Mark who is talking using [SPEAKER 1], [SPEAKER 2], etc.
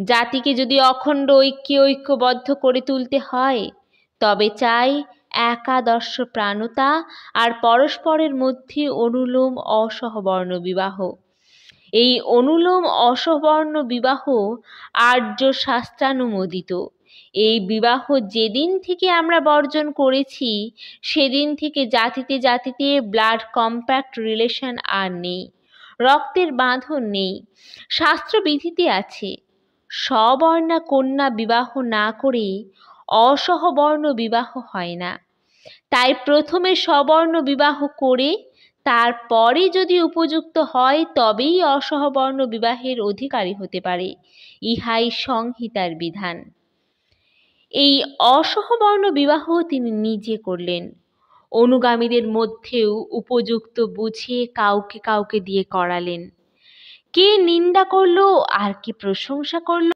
[SPEAKER 1] জাতিকে যদি অখণ্ড ঐক্যবদ্ধ করে তুলতে হয়, তবে চাই একাদর্শ প্রাণতা আর পরস্পরের মধ্যে অনুলোম অসহবর্ণ বিবাহ। এই অনুলোম অসহবর্ণ বিবাহ আর্য শাস্ত্রানুমোদিত। এই বিবাহ যেদিন থেকে আমরা বর্জন করেছি, সেদিন থেকে জাতিতে জাতিতে ব্লাড কম্প্যাক্ট রিলেশন আর নেই, রক্তের বাঁধন নেই। শাস্ত্রবিধিতে আছে, সবর্ণা কন্যা বিবাহ না করে অসহবর্ণ বিবাহ হয় না। তাই প্রথমে সবর্ণ বিবাহ করে তারপরে যদি উপযুক্ত হয়, তবেই অসহবর্ণ বিবাহের অধিকারী হতে পারে। ইহাই সংহিতার বিধান। এই অসহবর্ণ বিবাহ তিনি নিজে করলেন। অনুগামীদের মধ্যেও উপযুক্ত বুঝে কাউকে কাউকে দিয়ে করালেন। কে নিন্দা করলো আর কে প্রশংসা করলো